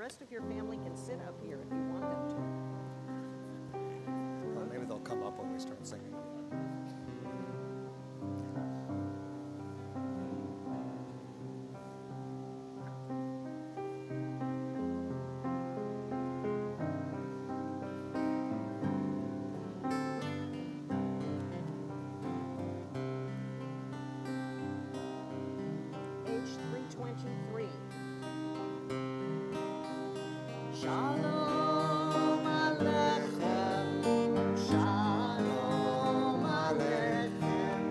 rest of your family can sit up here if you want them to. Well, maybe they'll come up when we start singing. Page 323. Shalom Aleichem, Shalom Aleichem,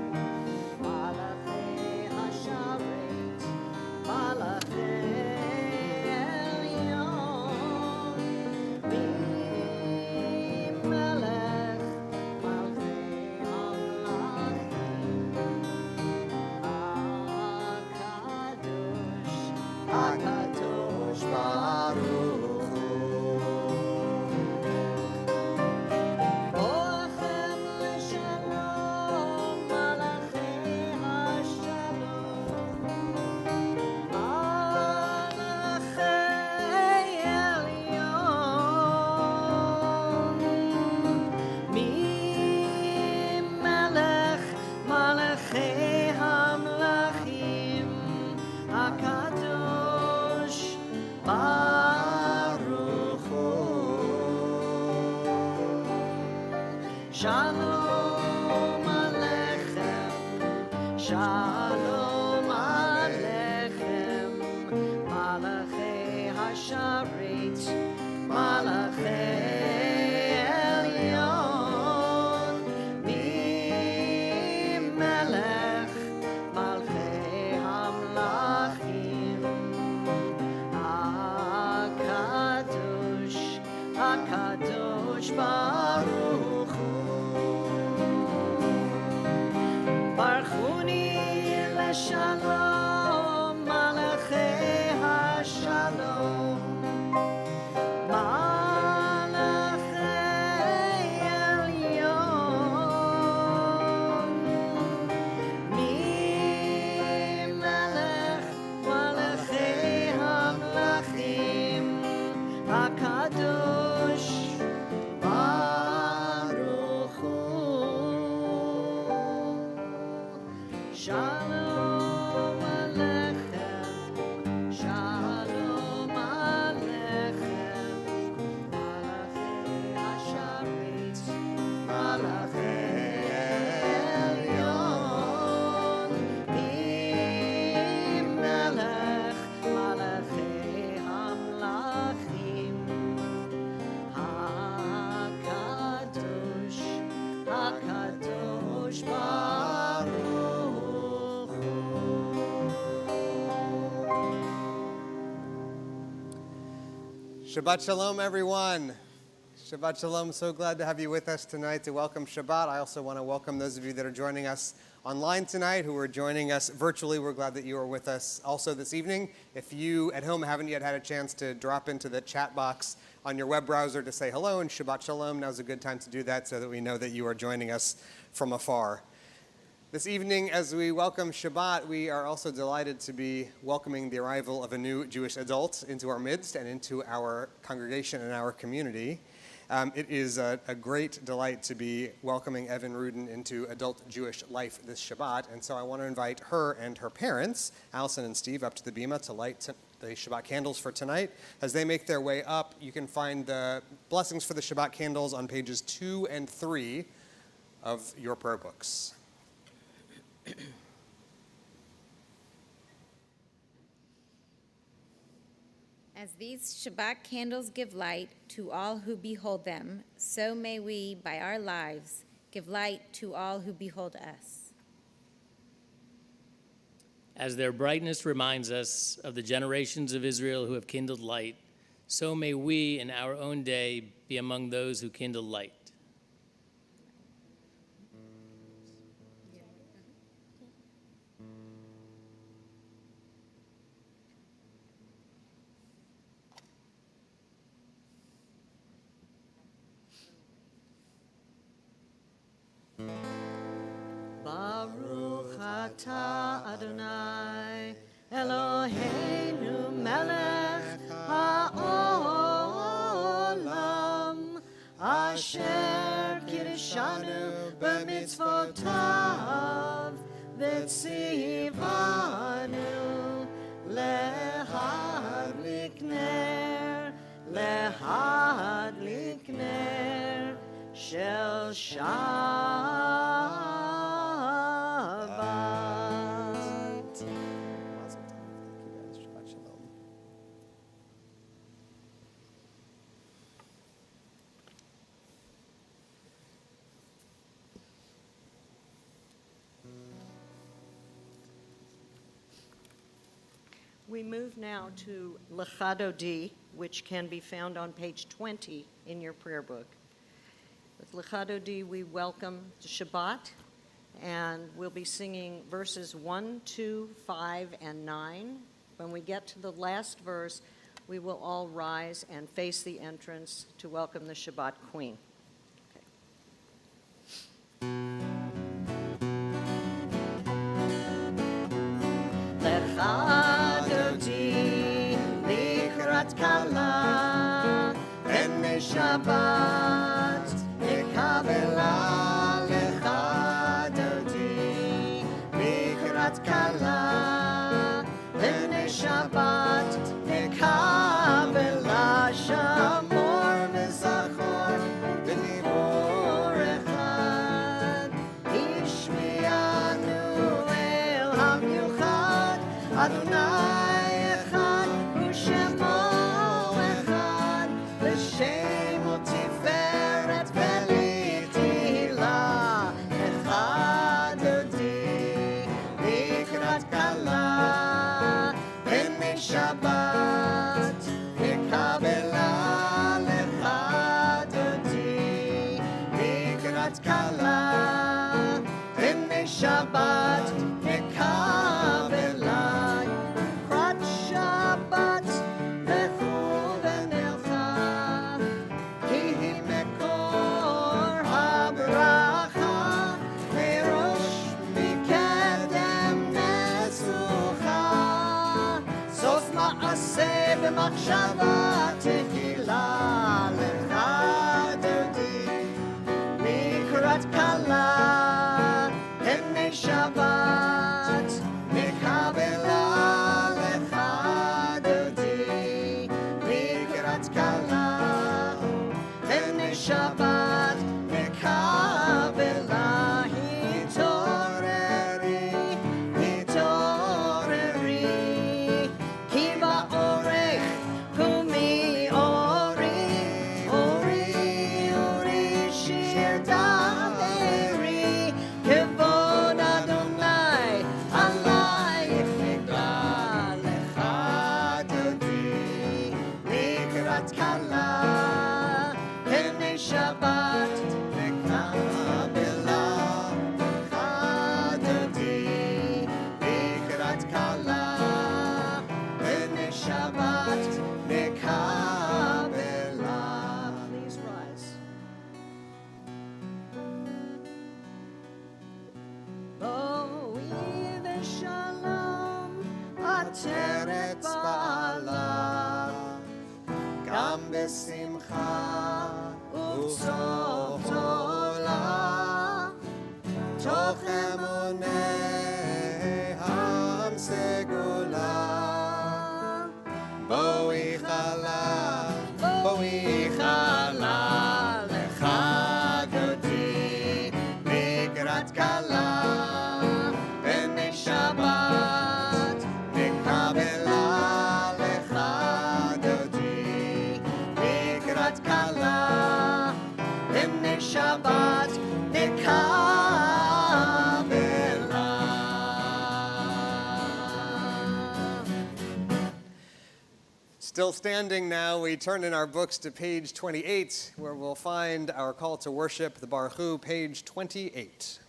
Malachei Hasharet, Malachei Elyon, Melech Malchei Hamlachim, HaKadosh Baruch. Shalom Aleichem, Shalom Aleichem, Malachei Hasharet, Malachei Elyon, Melech Malchei Hamlachim, HaKadosh Baruch Hu. Barchuni leshalom, Malachei Hashalom, Malachei Elyon, Melech Malachei Hamlachim, HaKadosh Baruch Hu. Shalom Aleichem, Shalom Aleichem, Malachei Hasharet, Malachei Elyon, Melech Malachei Hamlachim, HaKadosh Baruch. Shabbat Shalom, everyone. Shabbat Shalom. So glad to have you with us tonight to welcome Shabbat. I also want to welcome those of you that are joining us online tonight, who are joining us virtually. We're glad that you are with us also this evening. If you at home haven't yet had a chance to drop into the chat box on your web browser to say hello and Shabbat Shalom, now's a good time to do that so that we know that you are joining us from afar. This evening, as we welcome Shabbat, we are also delighted to be welcoming the arrival of a new Jewish adult into our midst and into our congregation and our community. It is a great delight to be welcoming Evan Rudin into adult Jewish life this Shabbat, and so I want to invite her and her parents, Allison and Steve, up to the bima to light the Shabbat candles for tonight. As they make their way up, you can find the blessings for the Shabbat candles on pages 2 and 3 of your prayer books. As these Shabbat candles give light to all who behold them, so may we, by our lives, give light to all who behold us. As their brightness reminds us of the generations of Israel who have kindled light, so may we in our own day be among those who kindle light. Baruch atah Adonai Eloheinu melech ha'olam אשר קידשנו במצוותיו וציוונו להדליק נר של שבת. Mazel tov. Thank you guys. Shabbat shalom. We move now to Lechadodi, which can be found on page 20 in your prayer book. With Lechadodi, we welcome to Shabbat, and we'll be singing verses 1, 2, 5, and 9. When we get to the last verse, we will all rise and face the entrance to welcome the Shabbat Queen. Okay. Lechadodi likrat kala en Shabbat Kabbalat Lechadodi likrat kala en Shabbat Kabbalat Shamor v'Zachor v'Dibor echad Ishmianu el hamiuchad Adonai echad u'shemo echad l'shem u'tiferet v'litila Lechadodi likrat kala b'nei Shabbat Kabbalat Lechadodi likrat kala b'nei Shabbat Kabbalat Krat Shabbat lechu v'nelcha Ki hi mekor habracha Merosh mikedem nesucha Sof ma'aseh b'machshava tehila Lechadodi likrat kala b'nei Shabbat Kabbalat Lechadodi likrat kala b'nei Shabbat Kabbalat Hitoreri Ki ba'orech kumi ori shir daveri Kevod Adonai alayich nigdal Lechadodi likrat kala b'nei Shabbat Kabbalat Lechadodi likrat kala b'nei Shabbat Kabbalat. Please rise. Boi v'shalom ateret ba'alav Gam b'simcha u'sov tola Toch emunei ham segula Boi chala Lechadodi likrat kala b'nei Shabbat Kabbalat Lechadodi likrat kala b'nei Shabbat Still standing now, we turn in our books to page 28, where we'll find our call to worship, the Baruch Hu, page 28.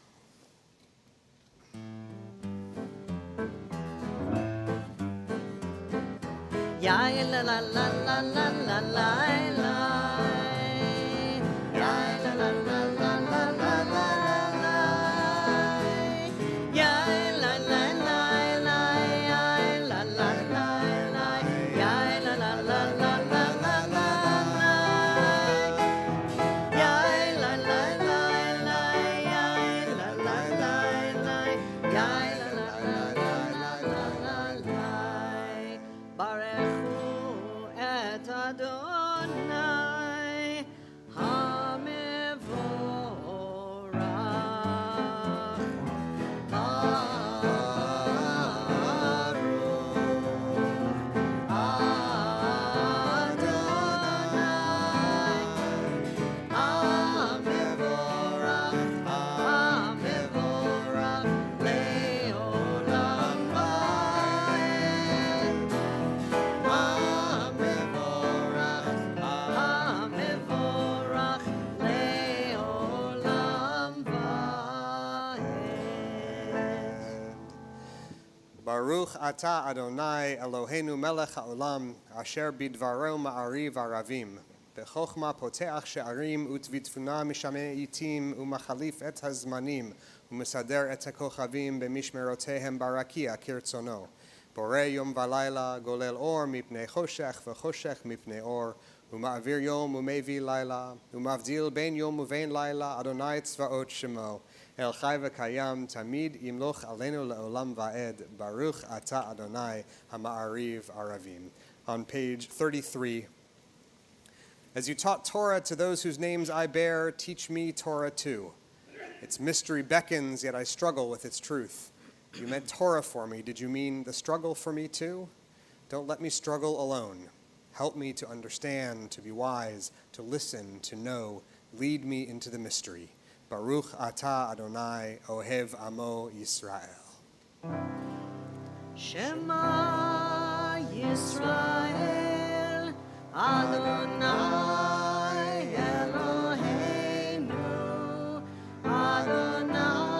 Ya la la la la la la la la Ya la la la la la la la la Ya la la la la ya la la la la Ya la la la la la la la Ya Baruch Ata Adonai Eloheinu Melech HaOlam Asher Bidvaro Ma'ariv Aravim Bechokma Poteach She'arim Utvitfuna Mishamei Itim Umachalif Et Hazmanim Umesader Et HaKochavim B'mishmerotehem Barakia Kirtzono Borei Yom Valayla Golel Or Mipnei Choshech V'choshech Mipnei Or Uma'avir Yom Umevi Laila Umavdil Ben Yom Uvein Laila Adonai Tzvaot Shemo El Chai v'Kayam Tamid Yimloch Aleinu Le'olam Va'ed Baruch Ata Adonai HaMa'ariv Aravim. On page 33. As you taught Torah to those whose names I bear, teach me Torah too. Its mystery beckons, yet I struggle with its truth. You meant Torah for me. Did you mean the struggle for me too? Don't let me struggle alone. Help me to understand, to be wise, to listen, to know. Lead me into the mystery. Baruch Ata Adonai Ohev Amo Yisrael. Shema Yisrael Adonai Eloheinu Adonai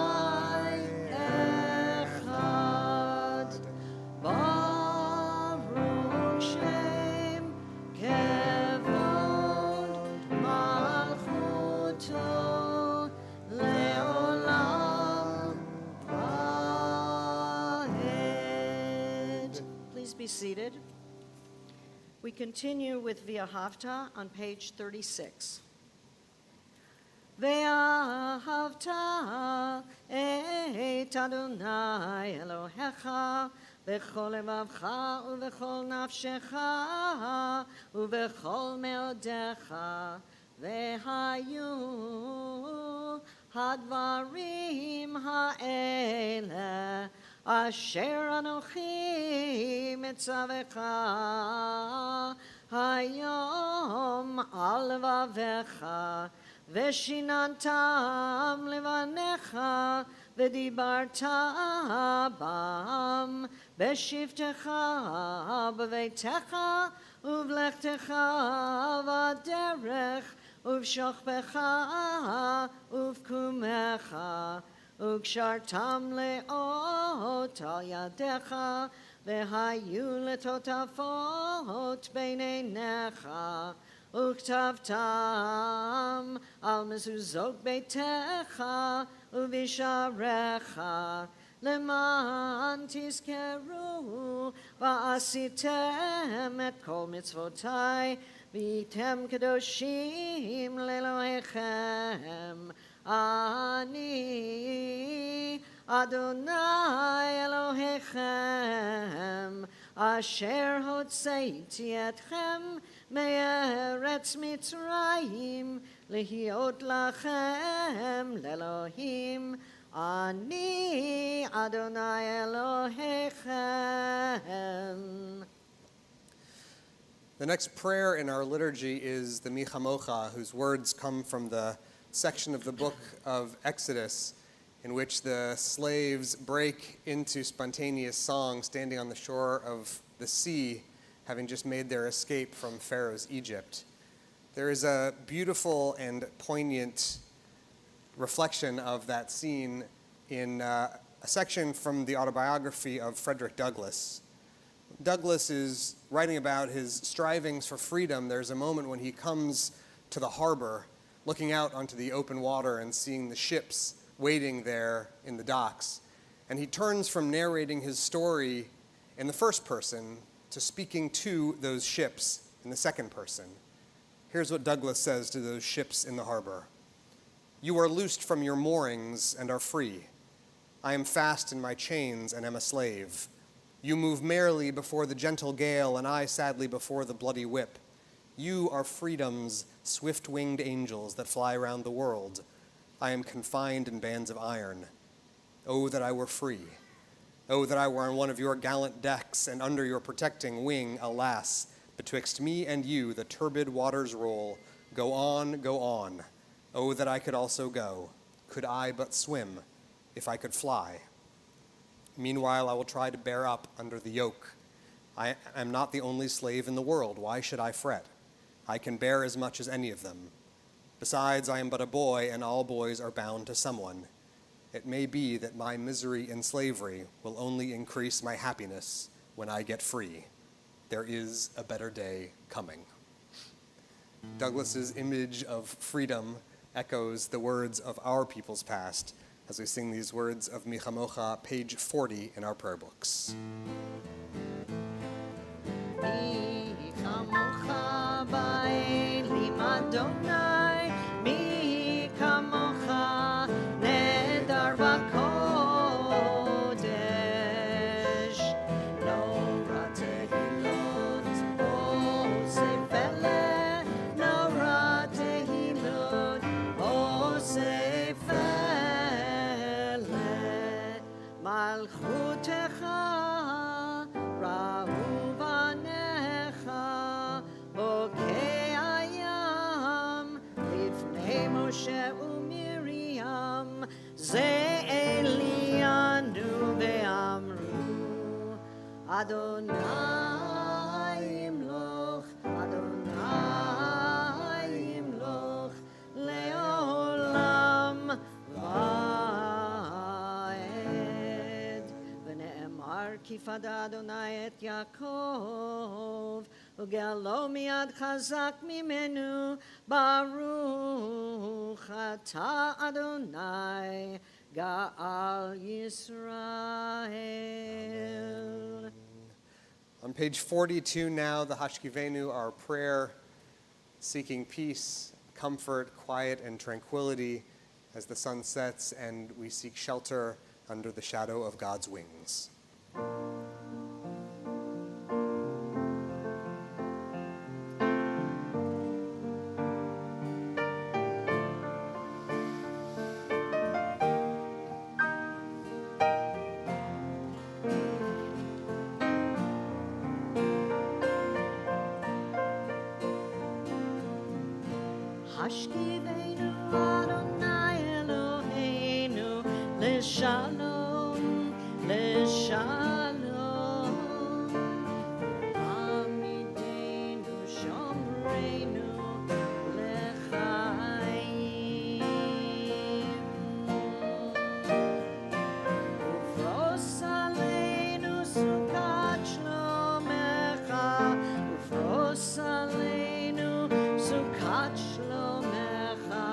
Echad Baruch Shem Kevod Malchuto Leolam Vaed. Please be seated. We continue with V'ahavta on page 36. Ve'ahavta et Adonai Elohecha v'chol levavcha uv'chol nafshecha uv'chol meodecha ve'hayu hadvarim ha'ele asher anochi mitzavecha hayom al levavecha ושיננתם לבניך ודיברת בם בשבתך בביתך ובלכתך בדרך ובשוכבך ובקומך וקשרתם לאות על ידיך והיו לטוטפות בין עיניך וכתבתם על מזוזות ביתך ובשעריך למען תזכרו ועשיתם את כל מצוותי והייתם קדושים לאלוהיכם אני אדוני אלוהיכם אשר הוצאתי אתכם מארץ מצרים להיות לכם לאלוהים אני אדוני אלוהיכם. The next prayer in our liturgy is the Michamocha, whose words come from the section of the book of Exodus in which the slaves break into spontaneous song standing on the shore of the sea, having just made their escape from Pharaoh's Egypt. There is a beautiful and poignant reflection of that scene in a section from the autobiography of Frederick Douglass. Douglass is writing about his strivings for freedom. There's a moment when he comes to the harbor, looking out onto the open water and seeing the ships waiting there in the docks. And he turns from narrating his story in the first person to speaking to those ships in the second person. Here's what Douglass says to those ships in the harbor. You are loosed from your moorings and are free. I am fast in my chains and am a slave. You move merrily before the gentle gale, and I sadly before the bloody whip. You are freedom's swift-winged angels that fly round the world. I am confined in bands of iron. Oh, that I were free. Oh, that I were on one of your gallant decks, and under your protecting wing, alas, betwixt me and you the turbid waters roll. Go on, go on. Oh, that I could also go. Could I but swim, if I could fly. Meanwhile, I will try to bear up under the yoke. I am not the only slave in the world. Why should I fret? I can bear as much as any of them. Besides, I am but a boy, and all boys are bound to someone. It may be that my misery in slavery will only increase my happiness when I get free. There is a better day coming. Douglas's image of freedom echoes the words of our people's past as we sing these words of Mi Chamocha, page 40 in our prayer books. Mi chamocha ba'elim Adonai, mi kamocha nedar v'kodesh. Lo ratehilot osefele, lo ratehilot osefele. Malchutecha ra'u banecha, bokei hayam, lifnei Moshe u'Miriam, ze Elianu ve'amru, Adonai imloch, Adonai imloch, le'olam va'ed. ונאמר כי פדה אדוני את יעקב, וגאלו מיד חזק ממנו, ברוך אתה אדוני גאל ישראל. On page 42 now, the Hashkivenu, our prayer, seeking peace, comfort, quiet, and tranquility as the sun sets and we seek shelter under the shadow of God's wings. Hashkivenu Adonai Eloheinu L'shalom, L'shalom. Amidenu Shomreinu L'chaim. Ufros aleinu sukat shlomecha, Ufros aleinu sukat shlomecha.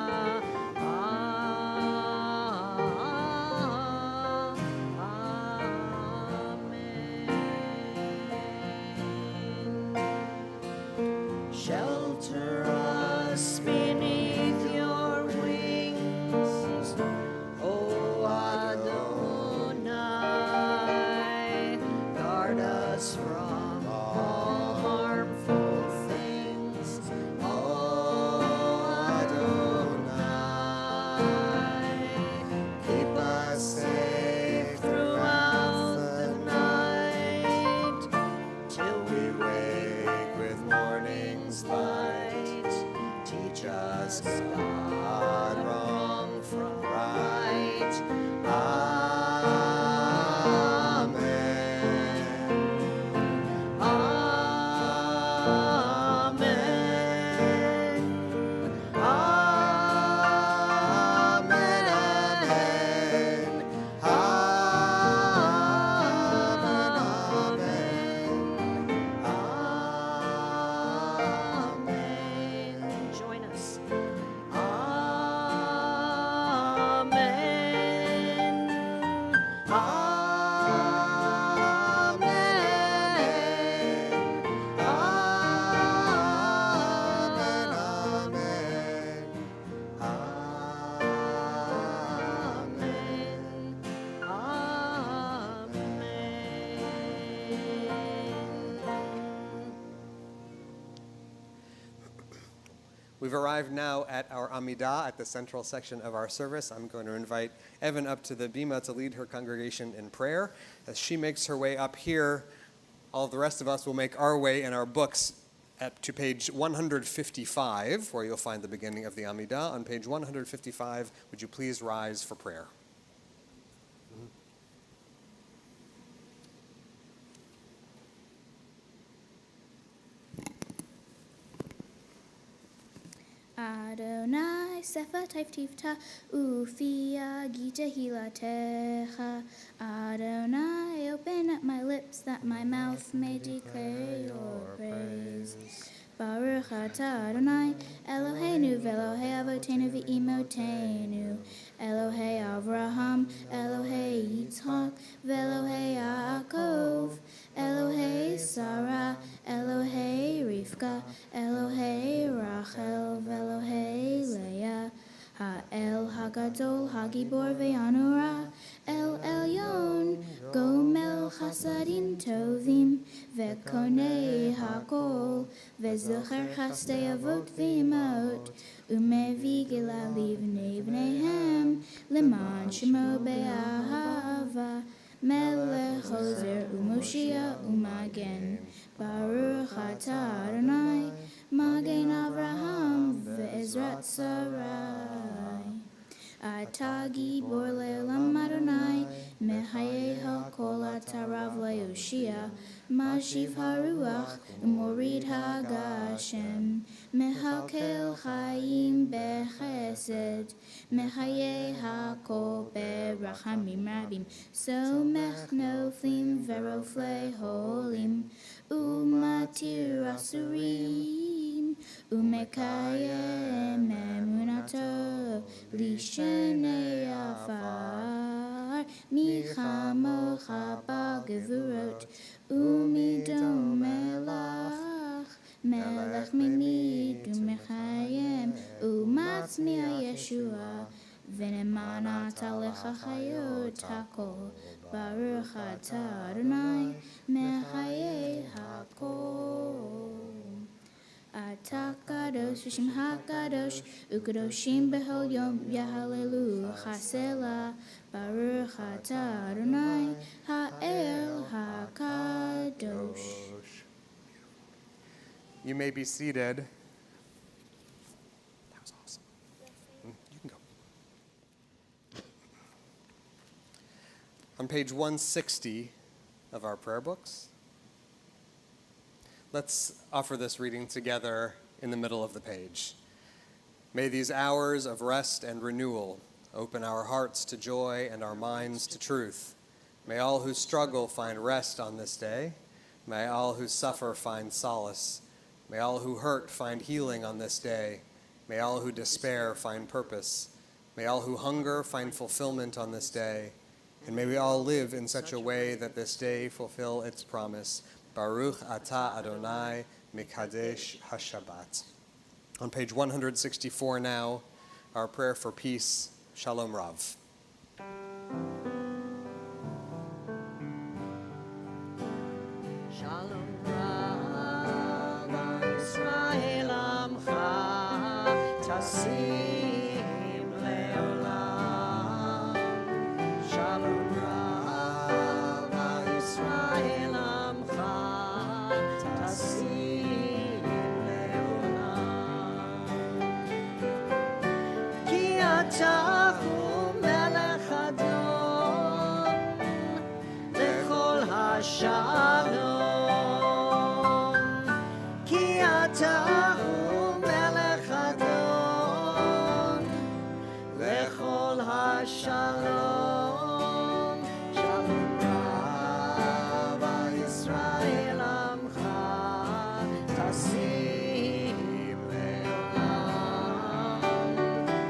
We've arrived now at our Amidah at the central section of our service. I'm going to invite Evan up to the bima to lead her congregation in prayer. As she makes her way up here, all of the rest of us will make our way in our books to page 155, where you'll find the beginning of the Amidah. On page 155, would you please rise for prayer? Adonai sefatai tifta ufia gita hilatecha. Adonai, open up my lips that my mouth may declare your praise. Baruch atah Adonai, Eloheinu ve'Elohei avotenu ve'imotenu, Elohei Avraham, Elohei Yitzchak, ve'Elohei Yaakov, Elohei Sarah, Elohei Rivka, Elohei Rachel, ve'Elohei Leah, Ha'el Hagadol Hagibor ve'Anura, El Elyon, Gomel Chasadim Tovim, ve'Konei Hakol, ve'Zocher Chastei Avot ve'Imot, Umevi Gila Livnei Bneihem, Leman Shemo Be'ahava, Melech Hozer Umoshia Umagen, Baruch atah Adonai, Magen Avraham ve'Ezrat Sarai. Atah gibor le'olam Adonai, Mehayei ha'kol atah Rav le'Yoshia, Mashiv ha'ruach u'morid ha'gashem, Mehakel chayim bechesed, Mehayei ha'kol berachamim rabim, Somech noflim veroflei holim, Umatir asurim, Umekayem emunato, Lishenei afar, Michamocha ba'gevurot, Umidom melach, Melech memid umechayem, Umatzmiah Yeshua, V'nemanat alecha chayot hakol, Baruch atah Adonai, Mechayei hakol. Atah kadosh v'shem hakadosh, ukadoshim b'chol yom yahalelu chasela, Baruch atah Adonai, ha'el hakadosh. You may be seated. That was awesome. You can go. On page 160 of our prayer books, let's offer this reading together in the middle of the page. May these hours of rest and renewal open our hearts to joy and our minds to truth. May all who struggle find rest on this day. May all who suffer find solace. May all who hurt find healing on this day. May all who despair find purpose. May all who hunger find fulfillment on this day. And may we all live in such a way that this day fulfill its promise. Baruch atah Adonai mikadesh hashabbat. On page 164 now, our prayer for peace, Shalom Rav. Shalom Rav Yisrael Amcha Tasim Leolam. Shalom Rav Yisrael Amcha Tasim Leolam. Ki atah hu melech adon lechol hashalom. Shalom, Shalom Rav Yisrael Amcha Tasim Leolam.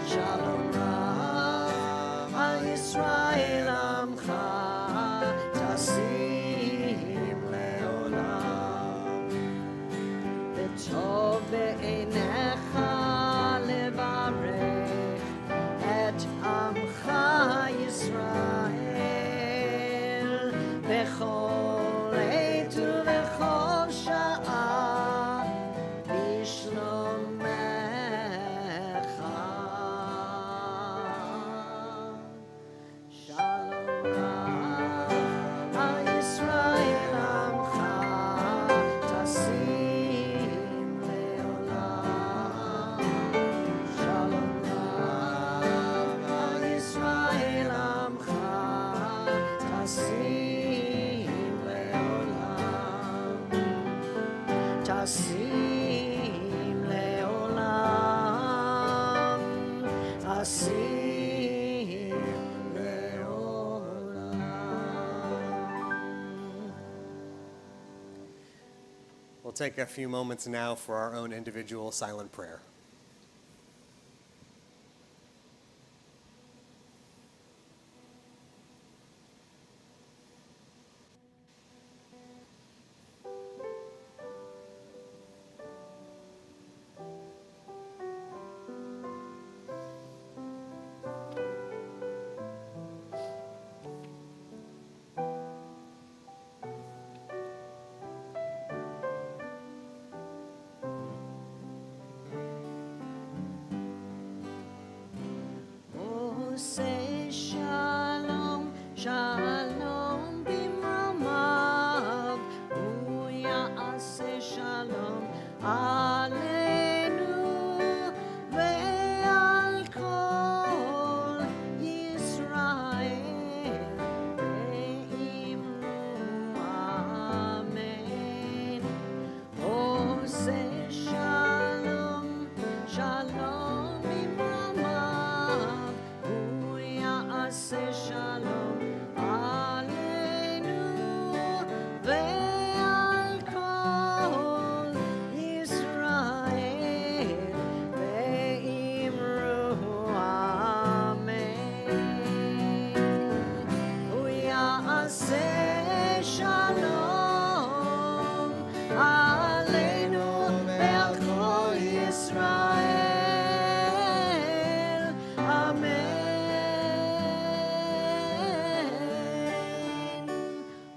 Shalom Rav Yisrael Amcha Tasim Leolam. B'tov be'einecha levarech et Amcha Yisrael bechol עת ובכל שעה בשלומך tasim leolam, tasim leolam, tasim leolam. We'll take a few moments now for our own individual silent prayer. Oh, say shalom, shalom bimromav. Oh, ya'aseh shalom aleinu ve'al kol Yisrael ve'imru amen. Oh, say shalom, shalom bimromav. Oh, ya'aseh shalom aleinu ve'al kol Yisrael ve'imru amen. Oh, ya'aseh shalom aleinu ve'al kol Yisrael. Amen.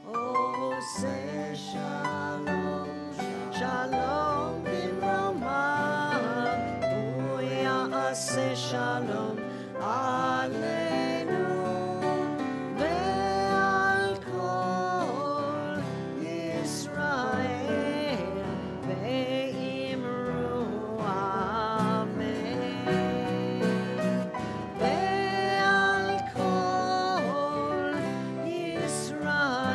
Oh, say shalom, shalom bimromav. Oh, ya'aseh shalom aleinu ve'al kol Yisrael ve'imru amen. Ve'al kol Yisrael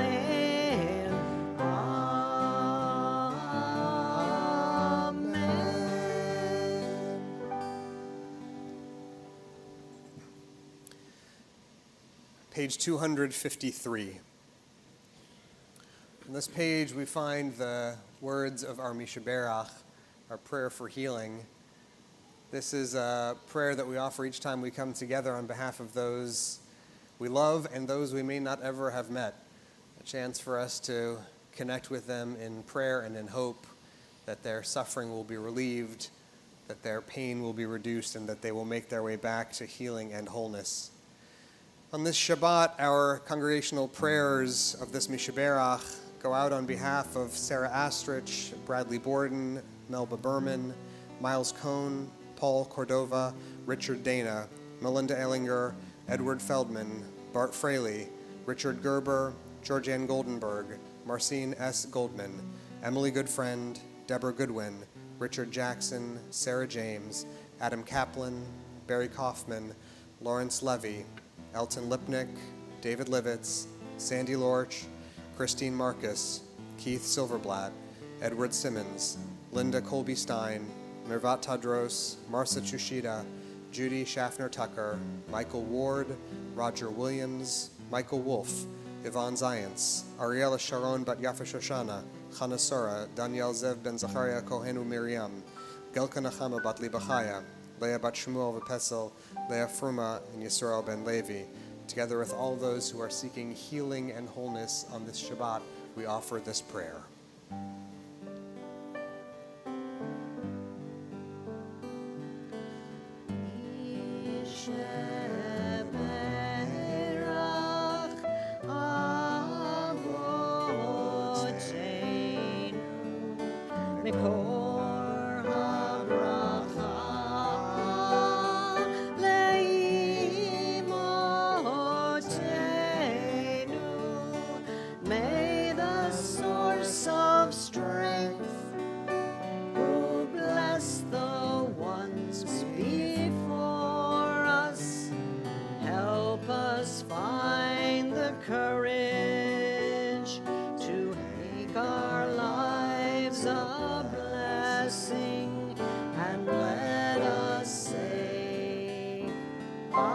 amen. Page 253. On this page, we find the words of our Mishaberach, our prayer for healing. This is a prayer that we offer each time we come together on behalf of those we love and those we may not ever have met. A chance for us to connect with them in prayer and in hope that their suffering will be relieved, that their pain will be reduced, and that they will make their way back to healing and wholeness. On this Shabbat, our congregational prayers of this Mishaberach go out on behalf of Sarah Astrich, Bradley Borden, Melba Berman, Miles Cohn, Paul Cordova, Richard Dana, Melinda Ellinger, Edward Feldman, Bart Fraley, Richard Gerber, Georgianne Goldenberg, Marcine S. Goldman, Emily Goodfriend, Deborah Goodwin, Richard Jackson, Sarah James, Adam Kaplan, Barry Kaufman, Lawrence Levy, Elton Lipnick, David Livitz, Sandy Lorch, Christine Marcus, Keith Silverblatt, Edward Simmons, Linda Colby Stein, Mirvat Tadros, Marcia Chushida, Judy Schaffner Tucker, Michael Ward, Roger Williams, Michael Wolf, Yvonne Zients, Ariela Sharon Bat Yafa Shoshana, Chana Sora, Daniel Zev Ben Zacharia Kohenu Miriam, Gelka Nachama Bat Libachaya, Leah Bat Shmuel Vepesel, Leah Fruma, and Yisrael Ben Levi. Together with all those who are seeking healing and wholeness on this Shabbat, we offer this prayer. Yisheberach avoteinu mikor habracha leimotenu. May the source of strength who bless the ones before us help us find the courage courage to make our lives a blessing, and let us say, Amen.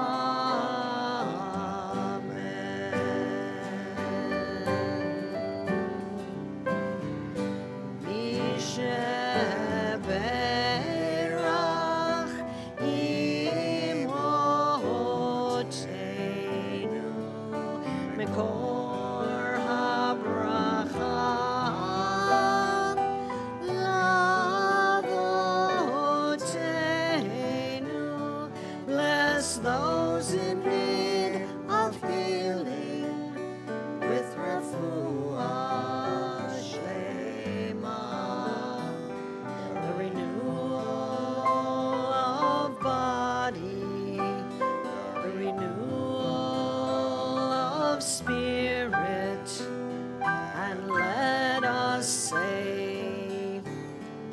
Misheberach imotenu mekor habracha lavotenu. Bless those in need of healing with refuah shlema, the renewal of body, the renewal of spirit, and let us say,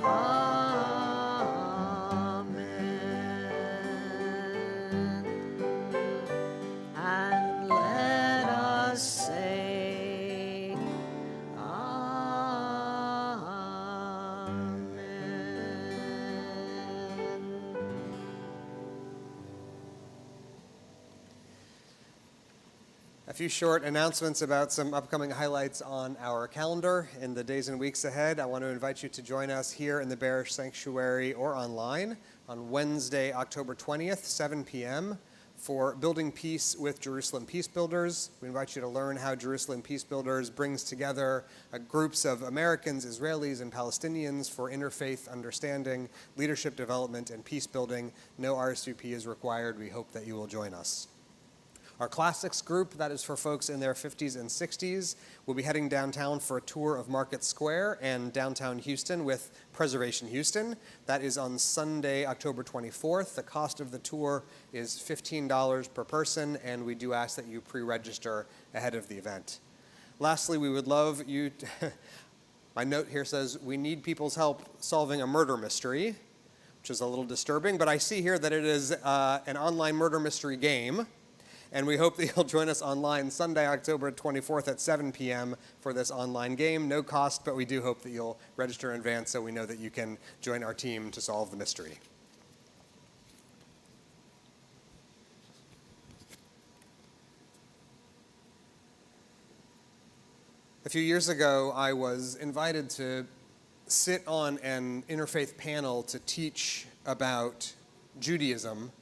Amen. And let us say, Amen. A few short announcements about some upcoming highlights on our calendar in the days and weeks ahead. I want to invite you to join us here in the Barish Sanctuary or online on Wednesday, October 20th, 7 p.m. for Building Peace with Jerusalem Peace Builders. We invite you to learn how Jerusalem Peace Builders brings together groups of Americans, Israelis, and Palestinians for interfaith understanding, leadership development, and peace building. No RSVP is required. We hope that you will join us. Our classics group, that is for folks in their 50s and 60s, will be heading downtown for a tour of Market Square and downtown Houston with Preservation Houston. That is on Sunday, October 24th. The cost of the tour is $15 per person, and we do ask that you pre-register ahead of the event. Lastly, we would love you to my note here says, we need people's help solving a murder mystery, which is a little disturbing, but I see here that it is an online murder mystery game. And we hope that you'll join us online Sunday, October 24th at 7 p.m. for this online game. No cost, but we do hope that you'll register in advance so we know that you can join our team to solve the mystery. A few years ago, I was invited to sit on an interfaith panel to teach about Judaism.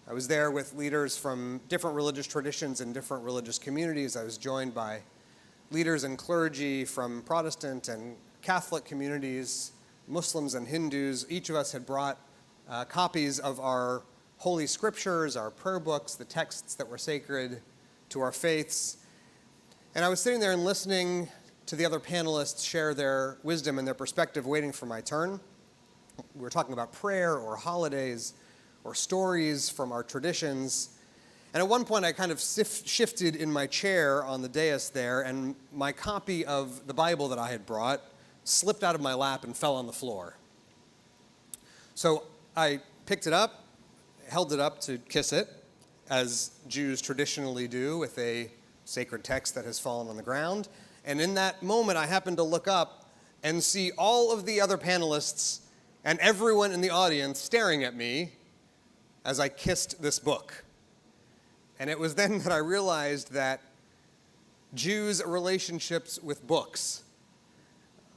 I was there with leaders from different religious traditions and different religious communities. I was joined by leaders and clergy from Protestant and Catholic communities, Muslims and Hindus. Each of us had brought copies of our holy scriptures, our prayer books, the texts that were sacred to our faiths. And I was sitting there and listening to the other panelists share their wisdom and their perspective, waiting for my turn. We were talking about prayer or holidays or stories from our traditions. And at one point, I kind of shifted in my chair on the dais there, and my copy of the Bible that I had brought slipped out of my lap and fell on the floor. So I picked it up, held it up to kiss it, as Jews traditionally do with a sacred text that has fallen on the ground. And in that moment, I happened to look up and see all of the other panelists and everyone in the audience staring at me as I kissed this book. And it was then that I realized that Jews' relationships with books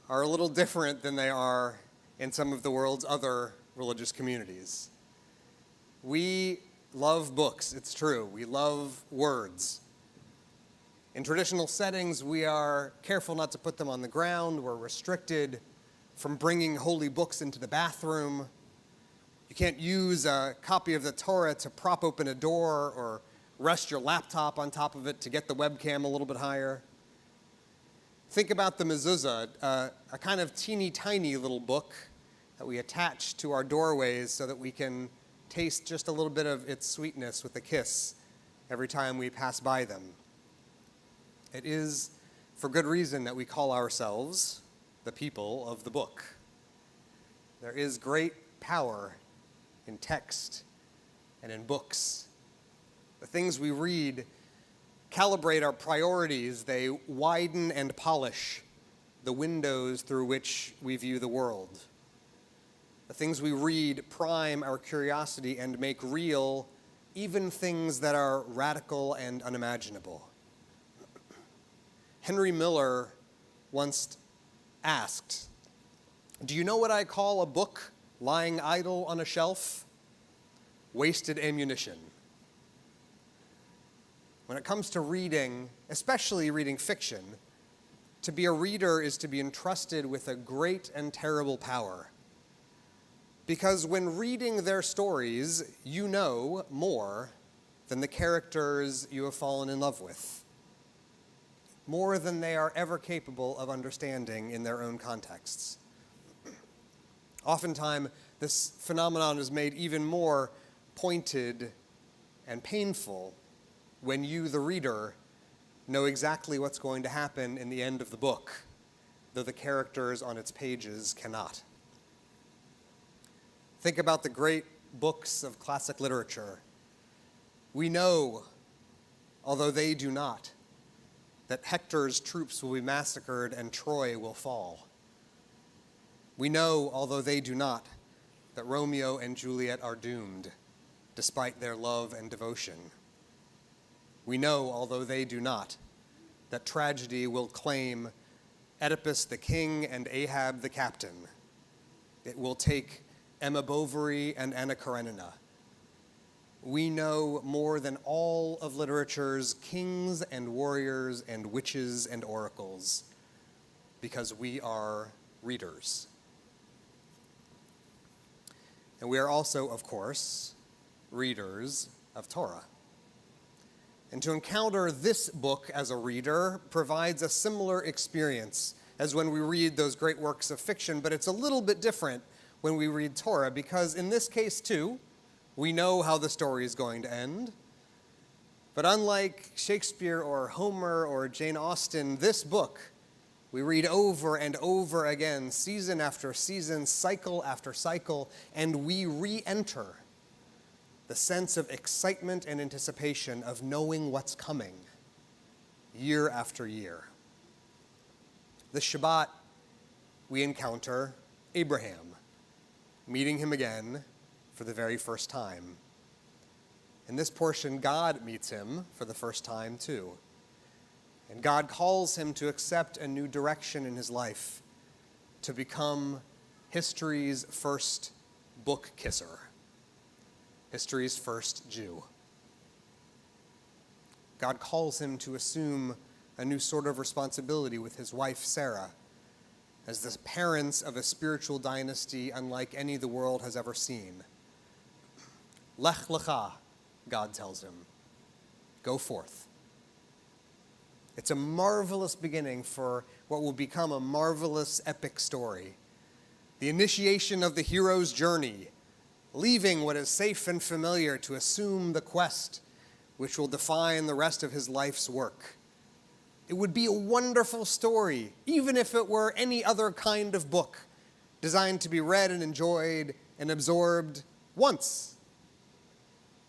are a little different than they are in some of the world's other religious communities. We love books, it's true. We love words. In traditional settings, we are careful not to put them on the ground. We're restricted from bringing holy books into the bathroom. You can't use a copy of the Torah to prop open a door or rest your laptop on top of it to get the webcam a little bit higher. Think about the mezuzah, a kind of teeny tiny little book that we attach to our doorways so that we can taste just a little bit of its sweetness with a kiss every time we pass by them. It is for good reason that we call ourselves the people of the book. There is great power in text and in books. The things we read calibrate our priorities. They widen and polish the windows through which we view the world. The things we read prime our curiosity and make real even things that are radical and unimaginable. Henry Miller once asked, "Do you know what I call a book lying idle on a shelf? Wasted ammunition." When it comes to reading, especially reading fiction, to be a reader is to be entrusted with a great and terrible power. Because when reading their stories, you know more than the characters you have fallen in love with, more than they are ever capable of understanding in their own contexts. Oftentimes, this phenomenon is made even more pointed and painful when you, the reader, know exactly what's going to happen in the end of the book, though the characters on its pages cannot. Think about the great books of classic literature. We know, although they do not, that Hector's troops will be massacred and Troy will fall. We know, although they do not, that Romeo and Juliet are doomed, despite their love and devotion. We know, although they do not, that tragedy will claim Oedipus the king and Ahab the captain. It will take Emma Bovary and Anna Karenina. We know more than all of literature's kings and warriors and witches and oracles because we are readers. And we are also, of course, readers of Torah. And to encounter this book as a reader provides a similar experience as when we read those great works of fiction, but it's a little bit different when we read Torah, because in this case, too, we know how the story is going to end. But unlike Shakespeare or Homer or Jane Austen, this book we read over and over again, season after season, cycle after cycle, and we re-enter the sense of excitement and anticipation of knowing what's coming year after year. This Shabbat, we encounter Abraham, meeting him again for the very first time. In this portion, God meets him for the first time too. And God calls him to accept a new direction in his life, to become history's first book kisser, history's first Jew. God calls him to assume a new sort of responsibility with his wife Sarah, as the parents of a spiritual dynasty unlike any the world has ever seen. Lech lecha, God tells him, go forth. It's a marvelous beginning for what will become a marvelous epic story. The initiation of the hero's journey, leaving what is safe and familiar to assume the quest which will define the rest of his life's work. It would be a wonderful story, even if it were any other kind of book, designed to be read and enjoyed and absorbed once.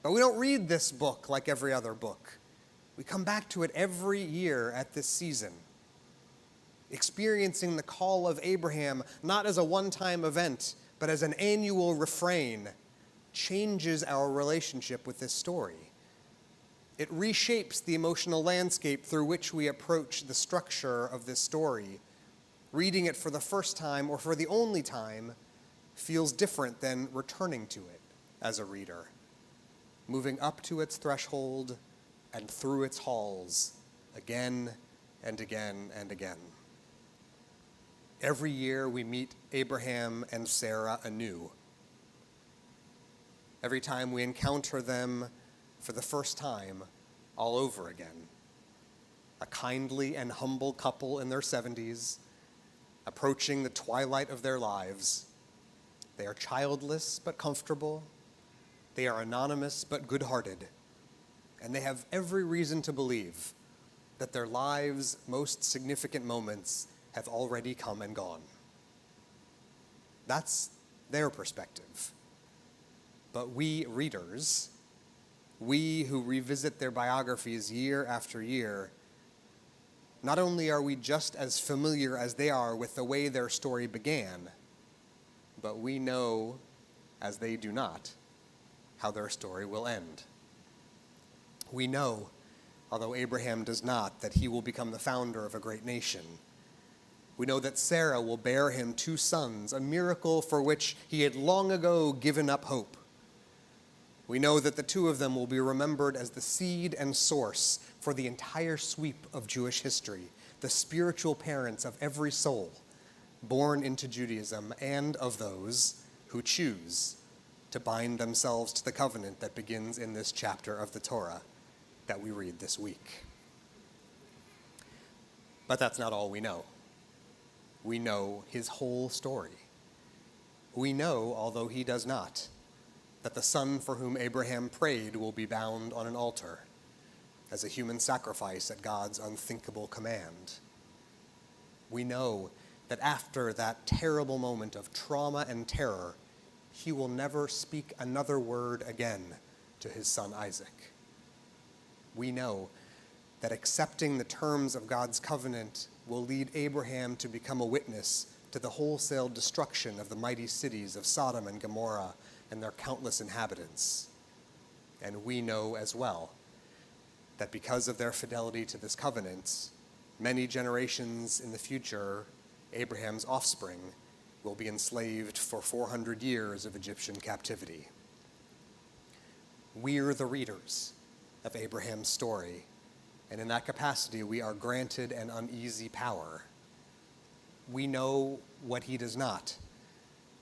But we don't read this book like every other book. We come back to it every year at this season, experiencing the call of Abraham not as a one-time event, but as an annual refrain, changes our relationship with this story. It reshapes the emotional landscape through which we approach the structure of this story. Reading it for the first time or for the only time feels different than returning to it as a reader, moving up to its threshold and through its halls again and again and again. Every year we meet Abraham and Sarah anew. Every time we encounter them for the first time all over again. A kindly and humble couple in their 70s, approaching the twilight of their lives. They are childless but comfortable. They are anonymous but good-hearted. And they have every reason to believe that their lives' most significant moments have already come and gone. That's their perspective. But we readers we who revisit their biographies year after year, not only are we just as familiar as they are with the way their story began, but we know, as they do not, how their story will end. We know, although Abraham does not, that he will become the founder of a great nation. We know that Sarah will bear him 2 sons, a miracle for which he had long ago given up hope. We know that the 2 of them will be remembered as the seed and source for the entire sweep of Jewish history, the spiritual parents of every soul born into Judaism and of those who choose to bind themselves to the covenant that begins in this chapter of the Torah that we read this week. But that's not all we know. We know his whole story. We know, although he does not, that the son for whom Abraham prayed will be bound on an altar as a human sacrifice at God's unthinkable command. We know that after that terrible moment of trauma and terror, he will never speak another word again to his son Isaac. We know that accepting the terms of God's covenant will lead Abraham to become a witness to the wholesale destruction of the mighty cities of Sodom and Gomorrah and their countless inhabitants. And we know as well that because of their fidelity to this covenant, many generations in the future, Abraham's offspring will be enslaved for 400 years of Egyptian captivity. We're the readers of Abraham's story, and in that capacity we are granted an uneasy power. We know what he does not.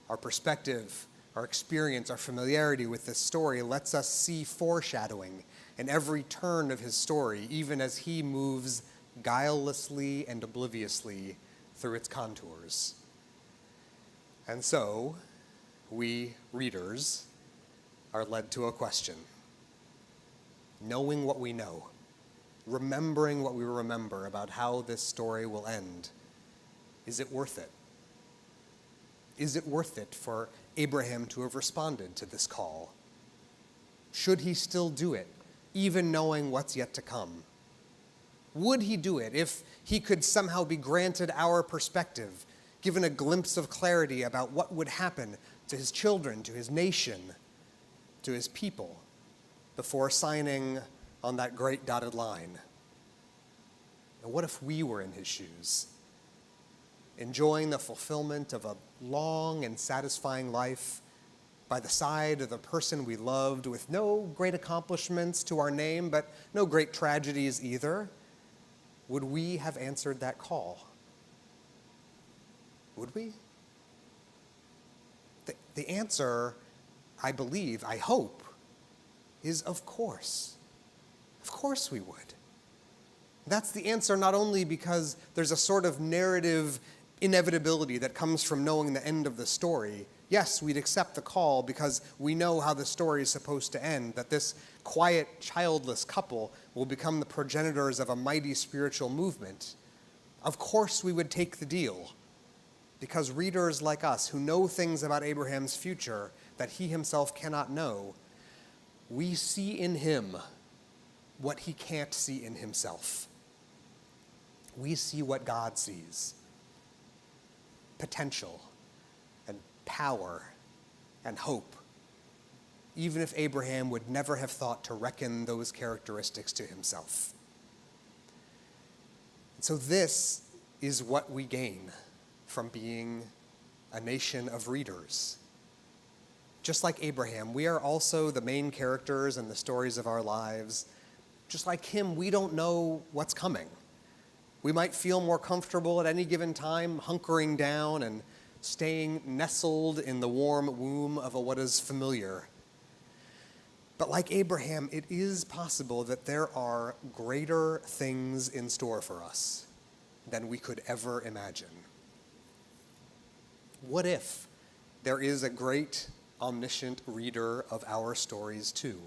Our perspective, our experience, our familiarity with this story lets us see foreshadowing in every turn of his story, even as he moves guilelessly and obliviously through its contours. And so, we readers are led to a question. Knowing what we know, remembering what we remember about how this story will end, is it worth it? Is it worth it for Abraham to have responded to this call? Should he still do it, even knowing what's yet to come? Would he do it if he could somehow be granted our perspective, given a glimpse of clarity about what would happen to his children, to his nation, to his people, before signing on that great dotted line? And what if we were in his shoes, enjoying the fulfillment of a long and satisfying life by the side of the person we loved, with no great accomplishments to our name, but no great tragedies either? Would we have answered that call? Would we? The answer, I believe, I hope, is of course. Of course we would. That's the answer not only because there's a sort of narrative inevitability that comes from knowing the end of the story. Yes, we'd accept the call because we know how the story is supposed to end, that this quiet, childless couple will become the progenitors of a mighty spiritual movement. Of course we would take the deal, because readers like us who know things about Abraham's future that he himself cannot know, we see in him what he can't see in himself. We see what God sees: potential and power and hope, even if Abraham would never have thought to reckon those characteristics to himself. And so this is what we gain from being a nation of readers. Just like Abraham, we are also the main characters in the stories of our lives. Just like him, we don't know what's coming. We might feel more comfortable at any given time hunkering down and staying nestled in the warm womb of what is familiar. But like Abraham, it is possible that there are greater things in store for us than we could ever imagine. What if there is a great, omniscient reader of our stories too?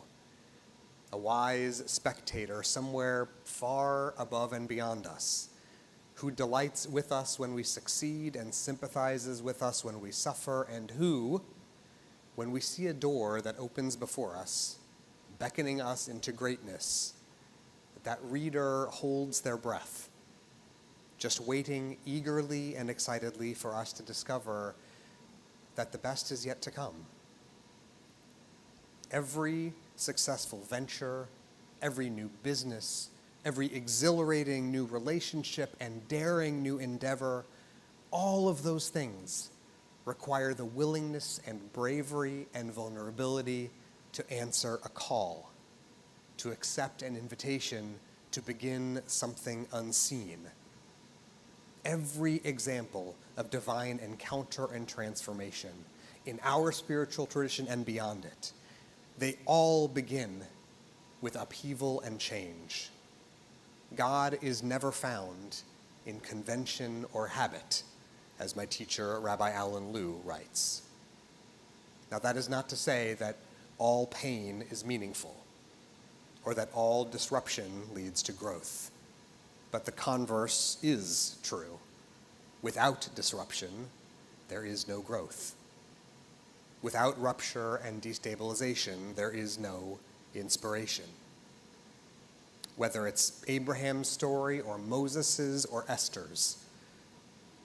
A wise spectator somewhere far above and beyond us, who delights with us when we succeed and sympathizes with us when we suffer, and who, when we see a door that opens before us, beckoning us into greatness, that reader holds their breath, just waiting eagerly and excitedly for us to discover that the best is yet to come. Every successful venture, every new business, every exhilarating new relationship and daring new endeavor, all of those things require the willingness and bravery and vulnerability to answer a call, to accept an invitation to begin something unseen. Every example of divine encounter and transformation in our spiritual tradition and beyond it, they all begin with upheaval and change. God is never found in convention or habit, as my teacher, Rabbi Alan Liu, writes. Now, that is not to say that all pain is meaningful, or that all disruption leads to growth. But the converse is true. Without disruption, there is no growth. Without rupture and destabilization, there is no inspiration. Whether it's Abraham's story or Moses's or Esther's,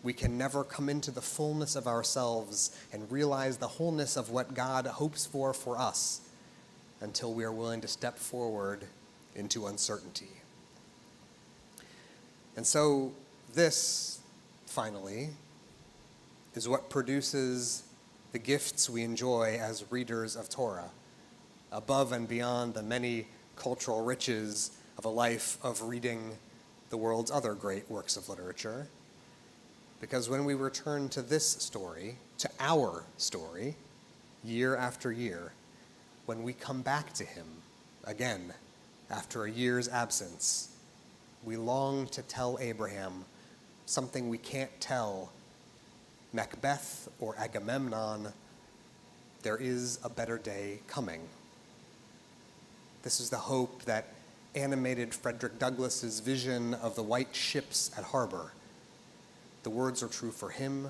we can never come into the fullness of ourselves and realize the wholeness of what God hopes for us until we are willing to step forward into uncertainty. And so this, finally, is what produces the gifts we enjoy as readers of Torah, above and beyond the many cultural riches of a life of reading the world's other great works of literature. Because when we return to this story, to our story, year after year, when we come back to him again after a year's absence, we long to tell Abraham something we can't tell Macbeth or Agamemnon: there is a better day coming. This is the hope that animated Frederick Douglass's vision of the white ships at harbor. The words are true for him.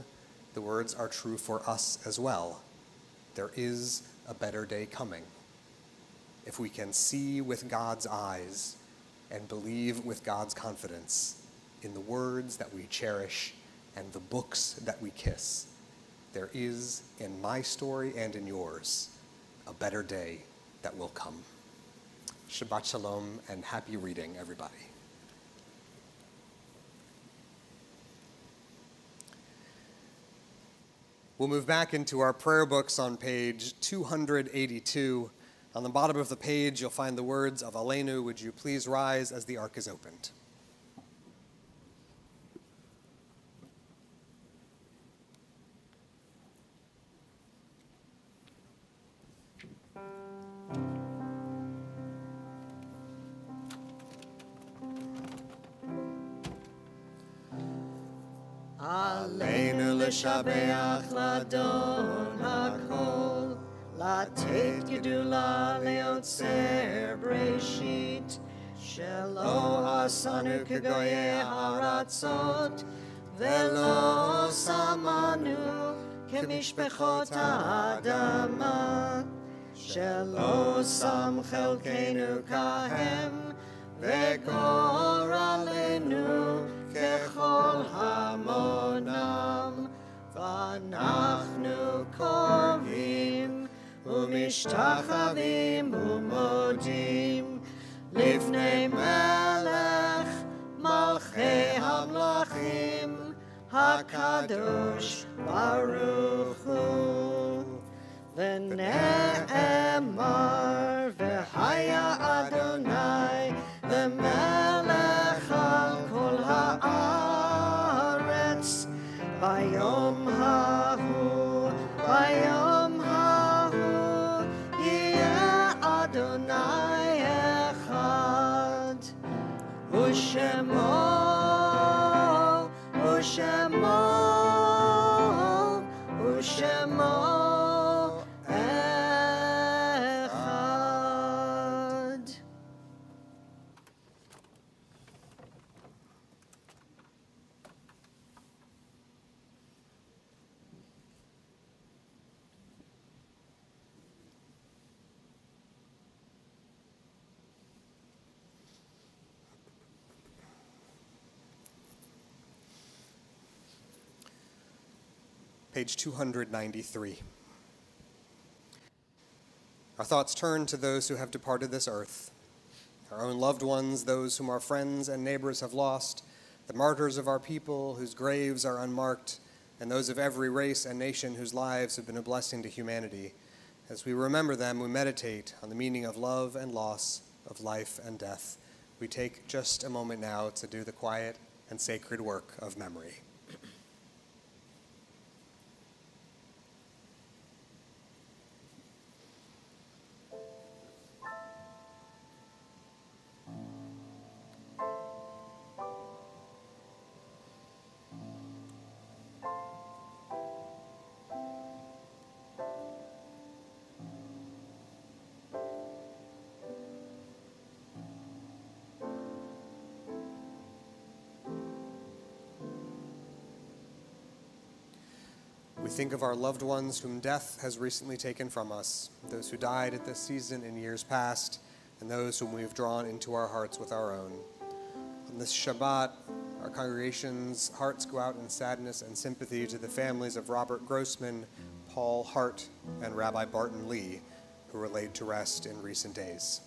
The words are true for us as well. There is a better day coming. If we can see with God's eyes and believe with God's confidence in the words that we cherish and the books that we kiss, there is, in my story and in yours, a better day that will come. Shabbat Shalom and happy reading, everybody. We'll move back into our prayer books on page 282. On the bottom of the page, you'll find the words of Aleinu. Would you please rise as the ark is opened? עלינו לשבח לאדון הכל, לתת גדולה ליוצר בראשית, שלא עשנו כגויי הארצות, ולא שמנו כמשפחות האדמה, שלא שם חלקנו כהם, וגורלנו ככל המונם, ואנחנו קוראים ומשתחווים ומודים לפני מלך מלכי המלכים הקדוש ברוך הוא. ונאמר והיה אדוני למלך על כל הארץ ביום ההוא, ביום ההוא יהיה אדוני אחד, ושמו אחד. page 293. Our thoughts turn to those who have departed this earth, our own loved ones, those whom our friends and neighbors have lost, the martyrs of our people whose graves are unmarked, and those of every race and nation whose lives have been a blessing to humanity. As we remember them, we meditate on the meaning of love and loss, of life and death. We take just a moment now to do the quiet and sacred work of memory. We think of our loved ones whom death has recently taken from us, those who died at this season in years past, and those whom we have drawn into our hearts with our own. On this Shabbat, our congregation's hearts go out in sadness and sympathy to the families of Robert Grossman, Paul Hart, and Rabbi Barton Lee, who were laid to rest in recent days.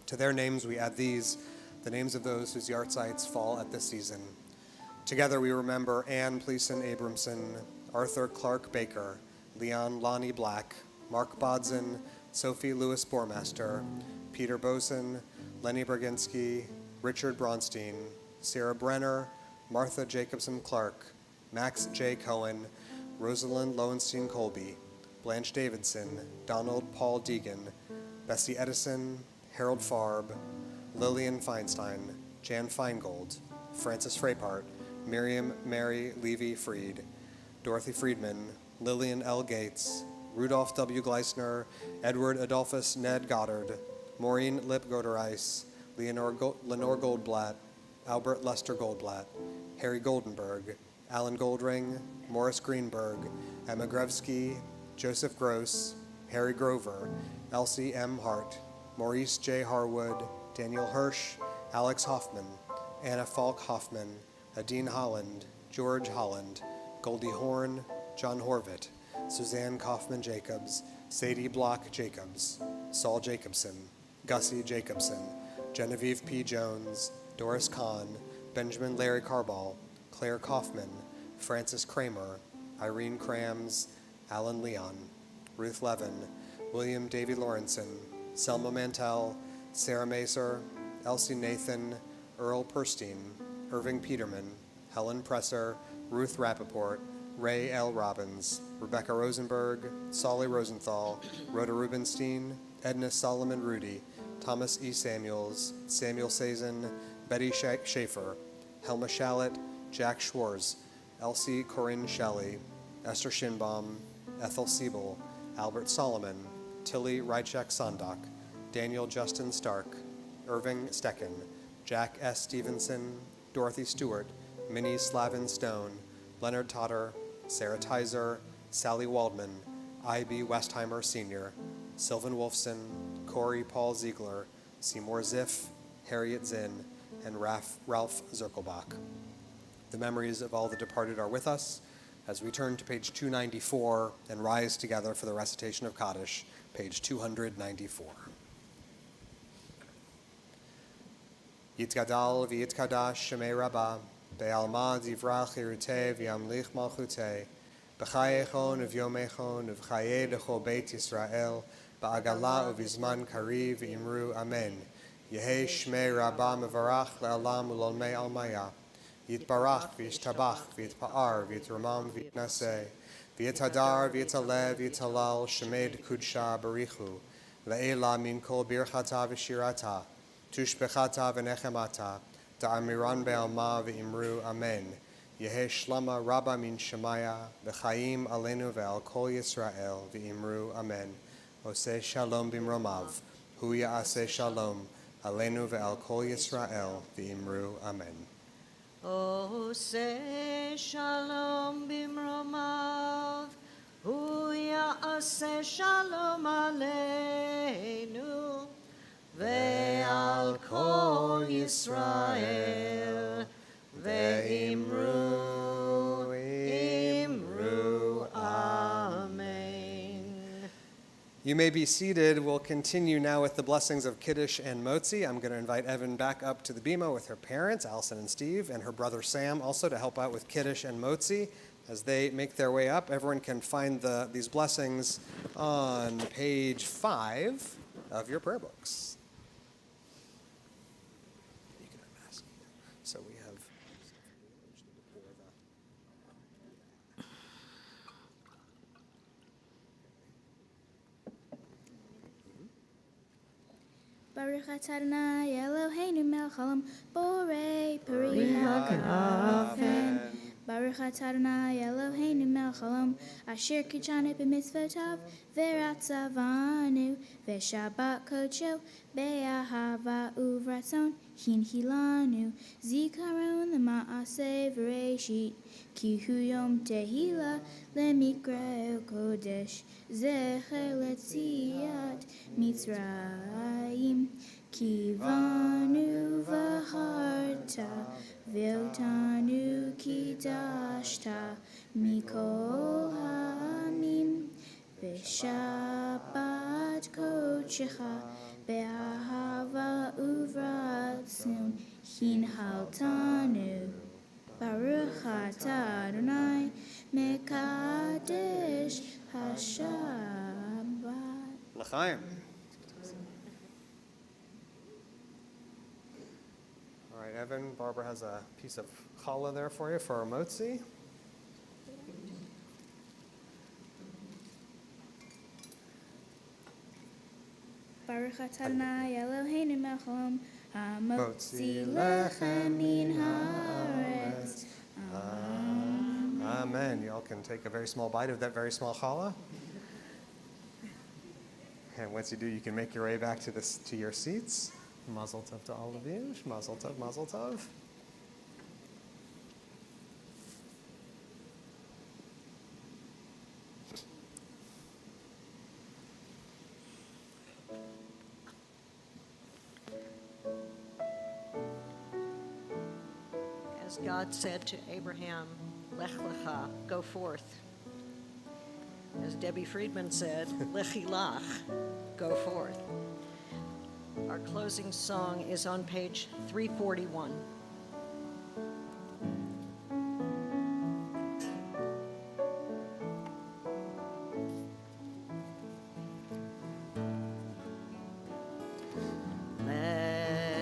To their names we add these, the names of those whose yahrzeits fall at this season. Together we remember Ann Pleason Abramson, Arthur Clark Baker, Leon Lonnie Black, Mark Bodson, Sophie Lewis Bormaster, Peter Boson, Lenny Berginski, Richard Bronstein, Sarah Brenner, Martha Jacobson Clark, Max J. Cohen, Rosalind Lowenstein Colby, Blanche Davidson, Donald Paul Deegan, Bessie Edison, Harold Farb, Lillian Feinstein, Jan Feingold, Francis Frapart, Miriam Mary Levy Freed, Dorothy Friedman, Lillian L. Gates, Rudolph W. Gleisner, Edward Adolphus Ned Goddard, Maureen Lip Godereis, Lenore Goldblatt, Albert Lester Goldblatt, Harry Goldenberg, Alan Goldring, Morris Greenberg, Emma Grevsky, Joseph Gross, Harry Grover, Elsie M. Hart, Maurice J. Harwood, Daniel Hirsch, Alex Hoffman, Anna Falk Hoffman, Adine Holland, George Holland, Goldie Horn, John Horvath, Suzanne Kaufman Jacobs, Sadie Block Jacobs, Saul Jacobson, Gussie Jacobson, Genevieve P. Jones, Doris Kahn, Benjamin Larry Carball, Claire Kaufman, Francis Kramer, Irene Krams, Alan Leon, Ruth Levin, William Davy Lawrenson, Selma Mantell, Sarah Macer, Elsie Nathan, Earl Perstein, Irving Peterman, Helen Presser, Ruth Rappaport, Ray L. Robbins, Rebecca Rosenberg, Solly Rosenthal, Rhoda Rubenstein, Edna Solomon Rudy, Thomas E. Samuels, Samuel Sazin, Betty Schaefer, Helma Shallett, Jack Schwarz, Elsie Corinne Shelley, Esther Schinbaum, Ethel Siebel, Albert Solomon, Tilly Rychek Sondak, Daniel Justin Stark, Irving Stecken, Jack S. Stevenson, Dorothy Stewart, Minnie Slavin Stone, Leonard Totter, Sarah Tizer, Sally Waldman, I.B. Westheimer Sr., Sylvan Wolfson, Corey Paul Ziegler, Seymour Ziff, Harriet Zinn, and Ralph Zirkelbach. The memories of all the departed are with us as we turn to page 294 and rise together for the recitation of Kaddish, page 294. Yitgadal v'yitkadash shemei Rabbah, be'alma divrach irutei v'yamlich malchutei, b'chayechon uv'yomechon uv'chayei dechol beit Yisrael, ba'agala uv'izman kari v'imru amen. Yehei shmei Rabbah mevarach le'alam ulolmei almaya. Yitbarach v'yishtabach v'yitpa'ar v'yitramam v'yitnaseh, v'yithadar v'yitalev v'yitalal shemei kudsha barichu, le'ela min kol birchata v'shirata, tushbechata v'nechemata, da'amiran be'alma v'imru amen. Yehei shlama rabba min shemaya, v'chaim alenu ve'al kol Yisrael v'imru amen. Oseh shalom bimromav, hu ya'aseh shalom, alenu ve'al kol Yisrael v'imru amen. Oseh shalom bimromav, hu ya'aseh shalom aleinu, ve'al kol Yisrael, ve'imru You may be seated. We'll continue now with the blessings of Kiddush and Motzi. I'm going to invite Evan back up to the bima with her parents, Allison and Steve, and her brother Sam also to help out with Kiddush and Motzi. As they make their way up, everyone can find these blessings on page 5 of your prayer books. You can unmask. So we have... Baruch atah Adonai Eloheinu melech haolam borei peri ha'gafen. Baruch atah Adonai Eloheinu melech haolam asher kijanu b'mitzvotav v'ratzavanu v'shabbat kodsho be'ahava uvratzon hinhilanu zikaron l'ma'aseh v'reishit ki hu yom tehila lemikra kodesh zecher letziat Mitzrayim kivanu v'harta ve'otanu kidashta mikol ha'amim v'shabbat kodshecha be'ahava uvratzon hinhaltanu Baruch atah Adonai mekadesh hashabbat. L'chaim. All right, Evan, Barbara has a piece of challah there for you for our motzi. Baruch atah Adonai Eloheinu melech haolam hamotzi lechem min haaretz. Amen. Y'all can take a very small bite of that very small challah. And once you do, you can make your way back to your seats. Mazel tov to all of you. Mazel tov, mazel tov. As God said to Abraham, Lech lecha, go forth. As Debbie Friedman said, Lechi lach, go forth. Our closing song is on page 341.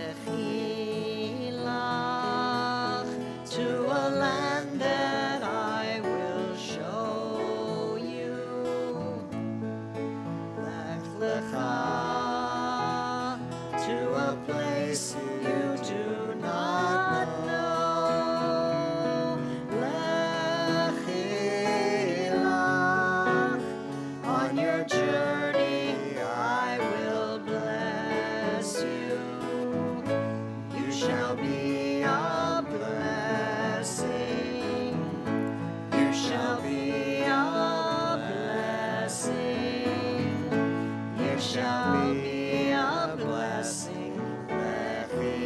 Lechi lach, to a land that I will show you. Lech lecha, to a place you do not know. Lechi lach, on your journey I will bless you. You shall be a blessing. You shall be a blessing. You shall be a blessing. Lechi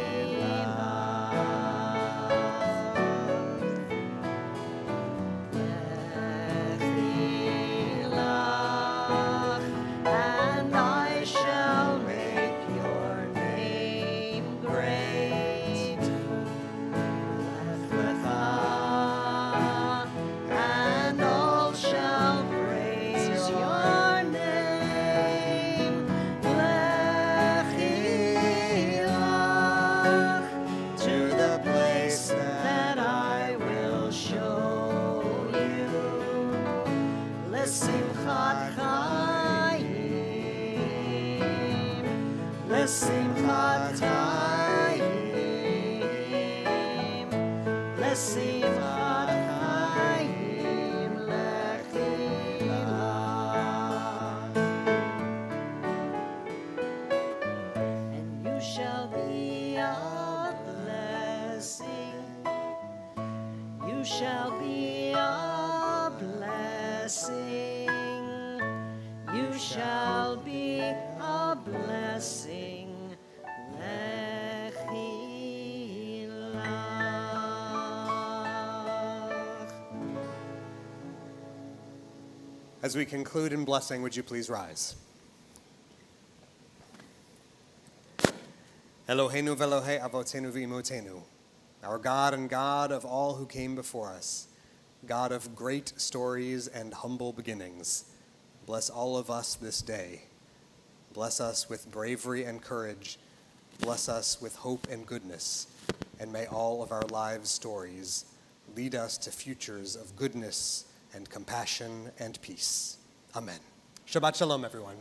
lach. Lechi lach. And I shall make your name great. Lech lecha. And all shall praise your name. Lechi lach, to the place that I will show you. L'simchat chayim, l'simchat chayim, l'simchat chayim, lechi lach. And you shall be a blessing. You shall be a blessing. You shall be a blessing. Lechi lach. As we conclude in blessing, would you please rise? Eloheinu ve'Elohei avotenu v'imotenu, our God and God of all who came before us, God of great stories and humble beginnings, bless all of us this day. Bless us with bravery and courage. Bless us with hope and goodness. And may all of our lives' stories lead us to futures of goodness and compassion and peace. Amen. Shabbat shalom, everyone.